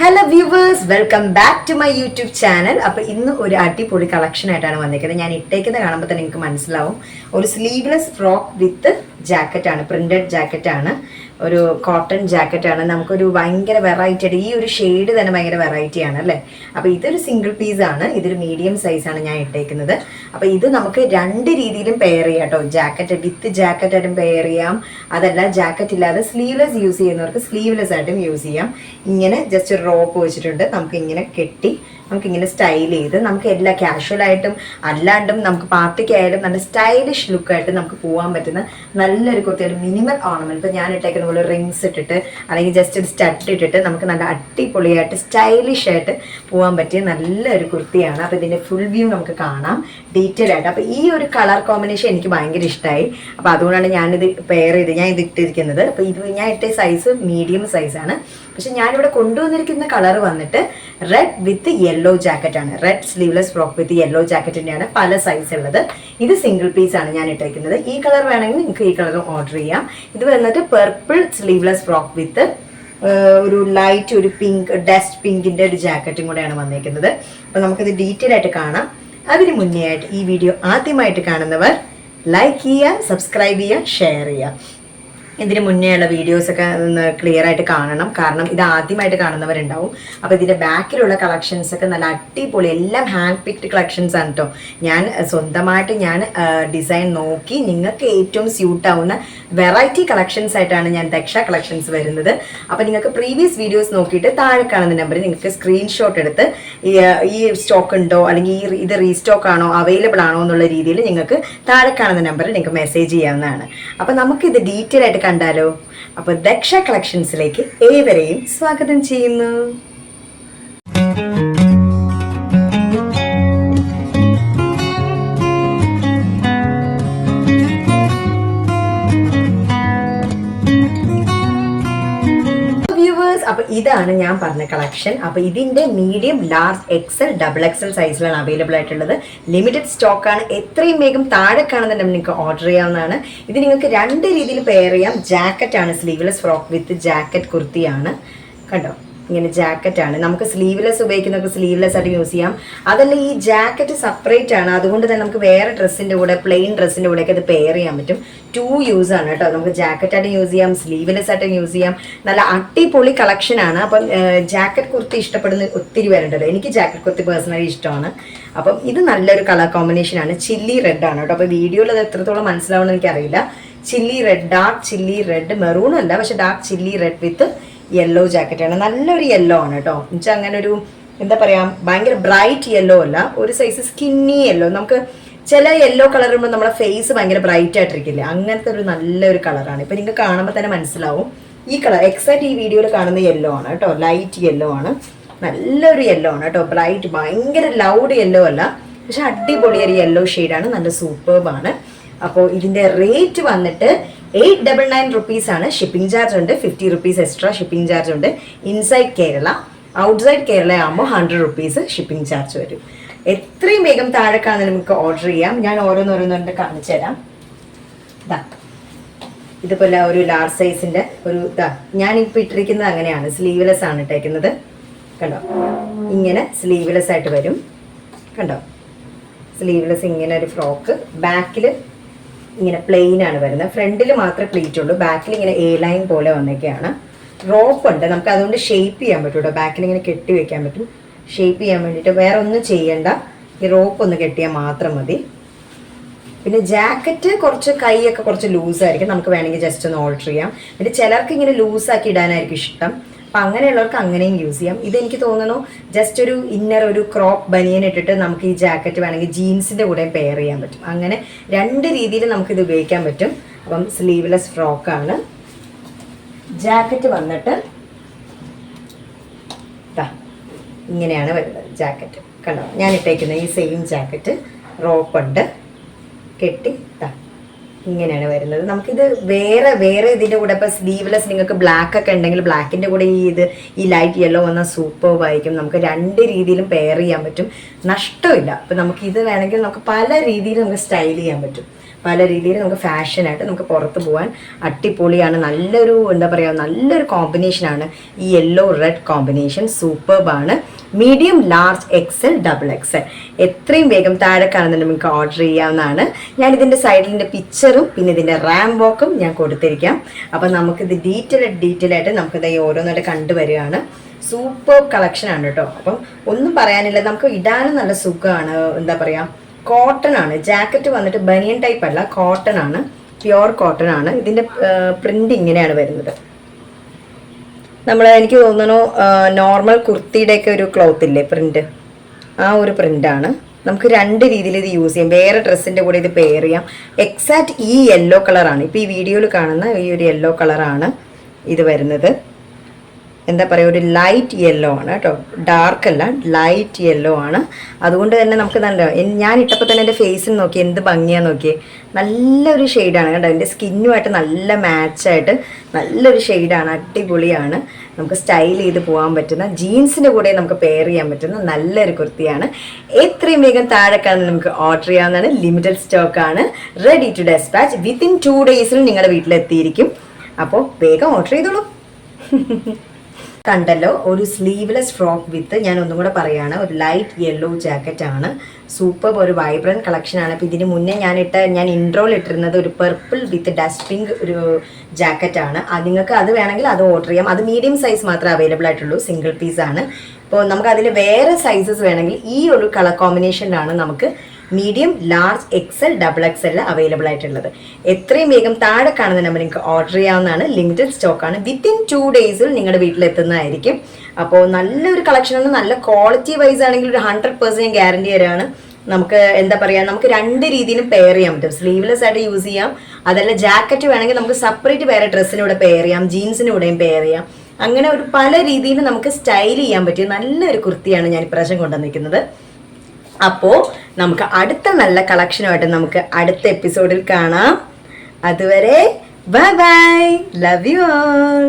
Hello viewers, welcome back to my YouTube channel. അപ്പോൾ ഇന്ന് ഒരു അടിപൊളി കളക്ഷൻ ആയിട്ടാണ് വന്നിരിക്കുന്നത്. ഞാൻ ഇട്ടേക്കുന്നത് കാണുമ്പോൾ തന്നെ നിങ്ങൾക്ക് മനസ്സിലാവും. ഒരു സ്ലീവ്ലെസ് ഫ്രോക്ക് വിത്ത് ജാക്കറ്റാണ്, പ്രിന്റഡ് ജാക്കറ്റാണ്, ഒരു കോട്ടൺ ജാക്കറ്റാണ്. നമുക്കൊരു ഭയങ്കര വെറൈറ്റി ആയിട്ട്, ഈ ഒരു ഷെയ്ഡ് തന്നെ ഭയങ്കര വെറൈറ്റി ആണ് അല്ലേ. അപ്പോൾ ഇതൊരു സിംഗിൾ പീസ് ആണ്, ഇതൊരു മീഡിയം സൈസാണ് ഞാൻ ഇട്ടേക്കുന്നത്. അപ്പോൾ ഇത് നമുക്ക് രണ്ട് രീതിയിലും പെയർ ചെയ്യാം കേട്ടോ. ജാക്കറ്റ് വിത്ത് ജാക്കറ്റായിട്ടും പെയർ ചെയ്യാം, അതല്ല ജാക്കറ്റ് ഇല്ലാതെ സ്ലീവ്ലെസ് യൂസ് ചെയ്യുന്നവർക്ക് സ്ലീവ്ലെസ് ആയിട്ടും യൂസ് ചെയ്യാം. ഇങ്ങനെ ജസ്റ്റ് ഒരു റോപ്പ് വെച്ചിട്ടുണ്ട്, നമുക്ക് ഇങ്ങനെ കെട്ടി നമുക്കിങ്ങനെ സ്റ്റൈൽ ചെയ്ത് നമുക്ക് എല്ലാ കാഷ്വലായിട്ടും അല്ലാണ്ടും നമുക്ക് പാർട്ടിക്കായാലും നല്ല സ്റ്റൈലിഷ് ലുക്കായിട്ട് നമുക്ക് പോകാൻ പറ്റുന്ന നല്ലൊരു കുർത്തിയാണ്. മിനിമൽ ഓർണമെന്റ്, ഇപ്പോൾ ഞാൻ ഇട്ടേക്കുന്ന പോലെ റിങ്സ് ഇട്ടിട്ട് അല്ലെങ്കിൽ ജസ്റ്റ് ഒരു സ്റ്റഡ് ഇട്ടിട്ട് നമുക്ക് നല്ല അടിപൊളിയായിട്ട് സ്റ്റൈലിഷ് ആയിട്ട് പോകാൻ പറ്റിയ നല്ലൊരു കുർത്തിയാണ്. അപ്പോൾ ഇതിൻ്റെ ഫുൾ വ്യൂ നമുക്ക് കാണാം ഡീറ്റെയിൽ ആയിട്ട്. അപ്പോൾ ഈ ഒരു കളർ കോമ്പിനേഷൻ എനിക്ക് ഭയങ്കര ഇഷ്ടമായി. അപ്പോൾ അതുകൊണ്ടാണ് ഞാനിത് പെയർ ചെയ്ത് ഞാൻ ഇത് ഇട്ടിരിക്കുന്നത്. അപ്പോൾ ഇത് ഞാൻ ഇട്ട സൈസ് മീഡിയം സൈസാണ്. പക്ഷെ ഞാനിവിടെ കൊണ്ടുവന്നിരിക്കുന്ന കളർ വന്നിട്ട് റെഡ് വിത്ത് യെല്ലോ ജാക്കറ്റാണ്. Red sleeveless frock with yellow ജാക്കറ്റിൻ്റെയാണ് പല സൈസ് ഉള്ളത്. ഇത് സിംഗിൾ പീസ് ആണ് ഞാൻ ഇട്ടേക്കുന്നത്. ഈ കളർ വേണമെങ്കിൽ നിങ്ങൾക്ക് ഈ കളർ ഓർഡർ ചെയ്യാം. ഇത് വന്നിട്ട് പെർപ്പിൾ സ്ലീവ്ലെസ് ഫ്രോക്ക് വിത്ത് ഒരു ലൈറ്റ് ഒരു പിങ്ക് ഡസ്റ്റ് പിങ്കിൻ്റെ ഒരു ജാക്കറ്റും കൂടെയാണ് വന്നിരിക്കുന്നത്. അപ്പോൾ നമുക്കിത് ഡീറ്റെയിൽ ആയിട്ട് കാണാം. അതിന് മുന്നേ ആയിട്ട് ഈ വീഡിയോ ആദ്യമായിട്ട് കാണുന്നവർ ലൈക്ക് ചെയ്യുക, സബ്സ്ക്രൈബ് ചെയ്യുക, ഷെയർ ചെയ്യുക. ഇതിന് മുന്നേ ഉള്ള വീഡിയോസൊക്കെ ഒന്ന് ക്ലിയർ ആയിട്ട് കാണണം, കാരണം ഇത് ആദ്യമായിട്ട് കാണുന്നവരുണ്ടാവും. അപ്പോൾ ഇതിൻ്റെ ബാക്കിലുള്ള കളക്ഷൻസ് ഒക്കെ നല്ല അടിപൊളി, എല്ലാം ഹാൻഡ് പിക്ഡ് കളക്ഷൻസ് ആണ് കേട്ടോ. ഞാൻ സ്വന്തമായിട്ട് ഡിസൈൻ നോക്കി നിങ്ങൾക്ക് ഏറ്റവും സ്യൂട്ട് ആവുന്ന വെറൈറ്റി കളക്ഷൻസ് ആയിട്ടാണ് ഞാൻ ദക്ഷ കളക്ഷൻസ് വരുന്നത്. അപ്പോൾ നിങ്ങൾക്ക് പ്രീവിയസ് വീഡിയോസ് നോക്കിയിട്ട് താഴെ കാണുന്ന നമ്പറിൽ നിങ്ങൾക്ക് സ്ക്രീൻഷോട്ട് എടുത്ത് ഈ സ്റ്റോക്ക് ഉണ്ടോ അല്ലെങ്കിൽ ഇത് റീസ്റ്റോക്ക് ആണോ അവൈലബിൾ ആണോ എന്നുള്ള രീതിയിൽ നിങ്ങൾക്ക് താഴെ കാണുന്ന നമ്പറിൽ നിങ്ങൾക്ക് മെസ്സേജ് ചെയ്യാവുന്നതാണ്. അപ്പോൾ നമുക്കിത് ഡീറ്റെയിൽ ആയിട്ട് കണ്ടാലോ? അപ്പോൾ ദക്ഷ കളക്ഷൻസിലേക്ക് ഏവരെയും സ്വാഗതം ചെയ്യുന്നു. അപ്പോൾ ഇതാണ് ഞാൻ പറഞ്ഞ കളക്ഷൻ. അപ്പോൾ ഇതിൻ്റെ medium, large, XL, double XL സൈസിലാണ് അവൈലബിൾ ആയിട്ടുള്ളത്. ലിമിറ്റഡ് സ്റ്റോക്കാണ്. എത്രയും വേഗം താഴെ കാണുന്നുണ്ട് നിങ്ങൾക്ക് ഓർഡർ ചെയ്യാവുന്നതാണ്. ഇത് നിങ്ങൾക്ക് രണ്ട് രീതിയിൽ പെയർ ചെയ്യാം. ജാക്കറ്റാണ്, സ്ലീവ്ലെസ് ഫ്രോക്ക് വിത്ത് ജാക്കറ്റ് കുർത്തിയാണ്. കണ്ടോ, ഇങ്ങനെ ജാക്കറ്റാണ്. നമുക്ക് സ്ലീവ്ലെസ് ഉപയോഗിക്കുന്നവർക്ക് സ്ലീവ്ലെസ് ആയിട്ട് യൂസ് ചെയ്യാം. അതല്ല ഈ ജാക്കറ്റ് സെപ്പറേറ്റ് ആണ്, അതുകൊണ്ട് തന്നെ നമുക്ക് വേറെ ഡ്രസ്സിൻ്റെ കൂടെ, പ്ലെയിൻ ഡ്രസ്സിൻ്റെ കൂടെയൊക്കെ ഇത് പെയർ ചെയ്യാൻ പറ്റും. 2 യൂസ് ആണ് കേട്ടോ. നമുക്ക് ജാക്കറ്റായിട്ട് യൂസ് ചെയ്യാം, സ്ലീവ്ലെസ് ആയിട്ട് യൂസ് ചെയ്യാം. നല്ല അടിപൊളി കളക്ഷനാണ്. അപ്പം ജാക്കറ്റ് കുർത്തി ഇഷ്ടപ്പെടുന്ന ഒത്തിരി പേരുണ്ടല്ലോ. എനിക്ക് ജാക്കറ്റ് കുർത്തി പേഴ്സണലി ഇഷ്ടമാണ്. അപ്പം ഇത് നല്ലൊരു കളർ കോമ്പിനേഷനാണ്. ചില്ലി റെഡ് ആണ് കേട്ടോ. അപ്പോൾ വീഡിയോയിൽ അത് എത്രത്തോളം മനസ്സിലാവുമെന്ന് എനിക്കറിയില്ല. Chilli red, dark chilli red, maroon അല്ല, പക്ഷെ dark chilli red with yellow ജാക്കറ്റാണ്. നല്ലൊരു യെല്ലോ ആണ് കേട്ടോ. എന്നുവെച്ചാൽ അങ്ങനെ ഒരു എന്താ പറയുക, ഭയങ്കര ബ്രൈറ്റ് യെല്ലോ അല്ല, ഒരു സൈസ് സ്കിന്നി യെല്ലോ. നമുക്ക് ചില യെല്ലോ കളർ ഇടുമ്പോൾ നമ്മുടെ ഫേസ് ഭയങ്കര ബ്രൈറ്റ് ആയിട്ടിരിക്കില്ലേ, അങ്ങനത്തെ ഒരു നല്ലൊരു കളറാണ്. ഇപ്പം നിങ്ങൾക്ക് കാണുമ്പോൾ തന്നെ മനസ്സിലാവും. ഈ കളർ എക്സാക്ട് ഈ വീഡിയോയിൽ കാണുന്ന യെല്ലോ ആണ് കേട്ടോ. ലൈറ്റ് യെല്ലോ ആണ്, നല്ലൊരു യെല്ലോ ആണ് കേട്ടോ. ബ്രൈറ്റ്, ഭയങ്കര ലൗഡ് യെല്ലോ അല്ല, പക്ഷെ അടിപൊളി ഒരു യെല്ലോ ഷെയ്ഡാണ്. നല്ല സൂപ്പർബാണ്. അപ്പോൾ ഇതിൻ്റെ റേറ്റ് വന്നിട്ട് 899 റുപ്പീസ് ആണ്. ഷിപ്പിംഗ് ചാർജ് ഉണ്ട്, 50 റുപ്പീസ് എക്സ്ട്രാ ഷിപ്പിംഗ് ചാർജ് ഉണ്ട്. ഇൻസൈഡ് കേരള, ഔട്ട്സൈഡ് കേരള ആകുമ്പോൾ 100 റുപ്പീസ് ഷിപ്പിംഗ് ചാർജ് വരും. എത്രയും വേഗം താഴെ കാണാൻ നമുക്ക് ഓർഡർ ചെയ്യാം. ഞാൻ ഓരോന്നോരോന്നോണ്ട് കാണിച്ചു തരാം. ഇതാ ഇതുപോലെ ഒരു ലാർജ് സൈസിൻ്റെ ഒരു ഞാനിപ്പോൾ ഇട്ടിരിക്കുന്നത് അങ്ങനെയാണ്, സ്ലീവ്ലെസ് ആണ് ഇട്ടേക്കുന്നത്. കണ്ടോ, ഇങ്ങനെ സ്ലീവ്ലെസ് ആയിട്ട് വരും. കണ്ടോ, സ്ലീവ്ലെസ് ഇങ്ങനെ ഒരു ഫ്രോക്ക്. ബാക്കിൽ ഇങ്ങനെ പ്ലെയിൻ ആണ് വരുന്നത്. ഫ്രണ്ടിൽ മാത്രമേ പ്ലീറ്റ് ഉള്ളൂ, ബാക്കിൽ ഇങ്ങനെ എ ലൈൻ പോലെ വന്നൊക്കെയാണ്. റോപ്പ് ഉണ്ട്, നമുക്ക് അതുകൊണ്ട് ഷേപ്പ് ചെയ്യാൻ പറ്റും കേട്ടോ. ബാക്കിൽ ഇങ്ങനെ കെട്ടി വെക്കാൻ പറ്റും. ഷേപ്പ് ചെയ്യാൻ വേണ്ടിയിട്ട് വേറെ ഒന്നും ചെയ്യണ്ട, ഈ റോപ്പ് ഒന്ന് കെട്ടിയാൽ മാത്രം മതി. പിന്നെ ജാക്കറ്റ് കുറച്ച് കൈയൊക്കെ കുറച്ച് ലൂസായിരിക്കും, നമുക്ക് വേണമെങ്കിൽ ജസ്റ്റ് ഒന്ന് ഓൾട്ടർ ചെയ്യാം. പിന്നെ ചിലർക്ക് ഇങ്ങനെ ലൂസാക്കി ഇടാനായിരിക്കും ഇഷ്ടം, അപ്പം അങ്ങനെയുള്ളവർക്ക് അങ്ങനെയും യൂസ് ചെയ്യാം. ഇതെനിക്ക് തോന്നുന്നു ജസ്റ്റ് ഒരു ഇന്നർ ഒരു ക്രോപ്പ് ബനിയൻ ഇട്ടിട്ട് നമുക്ക് ഈ ജാക്കറ്റ് വേണമെങ്കിൽ ജീൻസിൻ്റെ കൂടെ പെയർ ചെയ്യാൻ പറ്റും. അങ്ങനെ രണ്ട് രീതിയിൽ നമുക്കിത് ഉപയോഗിക്കാൻ പറ്റും. അപ്പം സ്ലീവ്ലെസ് ഫ്രോക്കാണ്. ജാക്കറ്റ് വന്നിട്ട് ഇങ്ങനെയാണ് വരുന്നത് ജാക്കറ്റ്. കണ്ടോ, ഞാൻ ഇട്ടേക്കുന്ന ഈ സെയിം ജാക്കറ്റ് റോപ്പ് ഉണ്ട്, കെട്ടി ഇങ്ങനെയാണ് വരുന്നത്. നമുക്കിത് വേറെ വേറെ ഇതിൻ്റെ കൂടെ ഇപ്പോൾ സ്ലീവ്ലെസ് നിങ്ങൾക്ക് ബ്ലാക്ക് ഒക്കെ ഉണ്ടെങ്കിൽ ബ്ലാക്കിൻ്റെ കൂടെ ഈ ലൈറ്റ് യെല്ലോ വന്നാൽ സൂപ്പർബായിരിക്കും. നമുക്ക് രണ്ട് രീതിയിലും പെയർ ചെയ്യാൻ പറ്റും, നഷ്ടമില്ല. അപ്പോൾ നമുക്കിത് വേണമെങ്കിൽ നമുക്ക് പല രീതിയിൽ നമുക്ക് സ്റ്റൈൽ ചെയ്യാൻ പറ്റും. പല രീതിയിൽ നമുക്ക് ഫാഷനായിട്ട് നമുക്ക് പുറത്ത് പോകാൻ അടിപൊളിയാണ്. നല്ലൊരു എന്താ പറയുക, നല്ലൊരു കോമ്പിനേഷനാണ് ഈ യെല്ലോ റെഡ് കോമ്പിനേഷൻ. സൂപ്പർബാണ്. Medium, large, XL, double XL. എത്രയും വേഗം താഴെ കാണുന്നുണ്ട് നിങ്ങൾക്ക് ഓർഡർ ചെയ്യാവുന്നതാണ്. ഞാൻ ഇതിൻ്റെ സൈഡിൻ്റെ പിക്ചറും പിന്നെ ഇതിൻ്റെ റാം വോക്കും ഞാൻ കൊടുത്തിരിക്കാം. അപ്പം നമുക്കിത് ഡീറ്റെയിൽ ആയിട്ട് നമുക്കിത് ഓരോന്നായിട്ട് കണ്ടുവരികയാണ്. സൂപ്പർ കളക്ഷൻ ആണ് കേട്ടോ. അപ്പം ഒന്നും പറയാനില്ല, നമുക്ക് ഇടാനും നല്ല സുഖമാണ്. എന്താ പറയുക, കോട്ടൺ ആണ്. ജാക്കറ്റ് വന്നിട്ട് ബനിയൻ ടൈപ്പ് അല്ല, കോട്ടൺ ആണ്, പ്യുവർ കോട്ടൺ ആണ്. ഇതിൻ്റെ പ്രിന്റ് ഇങ്ങനെയാണ് വരുന്നത്. എനിക്ക് തോന്നുന്നു നോർമൽ കുർത്തിയുടെയൊക്കെ ഒരു ക്ലോത്ത് ഇല്ലേ പ്രിന്റ്, ആ ഒരു പ്രിന്റാണ്. നമുക്ക് രണ്ട് രീതിയിൽ ഇത് യൂസ് ചെയ്യാം. വേറെ ഡ്രസ്സിൻ്റെ കൂടെ ഇത് പെയർ ചെയ്യാം. എക്സാക്ട് ഈ യെല്ലോ കളറാണ്, ഇപ്പോൾ ഈ വീഡിയോയിൽ കാണുന്ന ഈ ഒരു യെല്ലോ കളറാണ് ഇത് വരുന്നത്. എന്താ പറയുക, ഒരു ലൈറ്റ് യെല്ലോ ആണ് കേട്ടോ, ഡാർക്ക് അല്ല, ലൈറ്റ് യെല്ലോ ആണ്. അതുകൊണ്ട് തന്നെ നമുക്ക് നല്ല, ഞാൻ ഇട്ടപ്പോൾ തന്നെ എൻ്റെ ഫേസിൽ നോക്കി എന്ത് ഭംഗിയാന്ന് നോക്കിയേ. നല്ലൊരു ഷെയ്ഡാണ് കേട്ടോ, എൻ്റെ സ്കിന്നുമായിട്ട് നല്ല മാച്ചായിട്ട് നല്ലൊരു ഷെയ്ഡാണ്, അടിപൊളിയാണ്. നമുക്ക് സ്റ്റൈൽ ചെയ്ത് പോകാൻ പറ്റുന്ന, ജീൻസിൻ്റെ കൂടെ നമുക്ക് പെയർ ചെയ്യാൻ പറ്റുന്ന നല്ലൊരു കുർത്തിയാണ്. എത്രയും വേഗം താഴെക്കാണ് നമുക്ക് ഓർഡർ ചെയ്യാവുന്നതാണ്. ലിമിറ്റഡ് സ്റ്റോക്കാണ്, ready to dispatch. Within 2 days നിങ്ങളുടെ വീട്ടിലെത്തിയിരിക്കും. അപ്പോൾ വേഗം ഓർഡർ ചെയ്തോളൂ. കണ്ടല്ലോ, ഒരു സ്ലീവ്ലെസ് ഫ്രോക്ക് വിത്ത്, ഞാൻ ഒന്നും കൂടെ പറയുകയാണ്, ഒരു ലൈറ്റ് യെല്ലോ ജാക്കറ്റ് ആണ്. സൂപ്പർ, ഒരു വൈബ്രൻറ്റ് കളക്ഷൻ ആണ്. അപ്പോൾ ഇതിന് മുന്നേ ഞാൻ ഇൻട്രോയിൽ ഇട്ടിരുന്നത് ഒരു പർപ്പിൾ വിത്ത് ഡസ്റ്റ് പിങ്ക് ഒരു ജാക്കറ്റ് ആണ്. നിങ്ങൾക്ക് അത് വേണമെങ്കിൽ അത് ഓർഡർ ചെയ്യാം. അത് മീഡിയം സൈസ് മാത്രമേ അവൈലബിൾ ആയിട്ടുള്ളൂ, സിംഗിൾ പീസ് ആണ്. ഇപ്പോൾ നമുക്ക് അതിൽ വേറെ സൈസസ് വേണമെങ്കിൽ ഈ ഒരു കളർ കോമ്പിനേഷനിലാണ് നമുക്ക് medium, large, XL, double XL available ആയിട്ടുള്ളത്. എത്രയും വേഗം താഴെ കാണുന്ന നമ്പർ നിങ്ങൾക്ക് ഓർഡർ ചെയ്യാവുന്നതാണ്. ലിമിറ്റഡ് സ്റ്റോക്കാണ്. വിത്തിൻ 2 days നിങ്ങളുടെ വീട്ടിലെത്തുന്നതായിരിക്കും. അപ്പോൾ നല്ലൊരു കളക്ഷനാണ്. നല്ല ക്വാളിറ്റി വൈസ് ആണെങ്കിൽ ഒരു 100% ഗ്യാരണ്ടി തരാണ്. നമുക്ക് എന്താ പറയുക, നമുക്ക് രണ്ട് രീതിയിലും പെയർ ചെയ്യാൻ പറ്റും. സ്ലീവ്ലെസ് ആയിട്ട് യൂസ് ചെയ്യാം, അതല്ല ജാക്കറ്റ് വേണമെങ്കിൽ നമുക്ക് സെപ്പറേറ്റ് വേറെ ഡ്രസ്സിനൂടെ പെയർ ചെയ്യാം, ജീൻസിനൂടെയും പെയർ ചെയ്യാം. അങ്ങനെ ഒരു പല രീതിയിൽ നമുക്ക് സ്റ്റൈൽ ചെയ്യാൻ പറ്റിയ നല്ലൊരു കുർത്തിയാണ് ഞാൻ ഇപ്രാവശ്യം കൊണ്ടുവന്നിരിക്കുന്നത്. അപ്പോൾ നമുക്ക് അടുത്ത നല്ല കളക്ഷനുമായിട്ട് നമുക്ക് അടുത്ത എപ്പിസോഡിൽ കാണാം. അതുവരെ bye bye, love you all.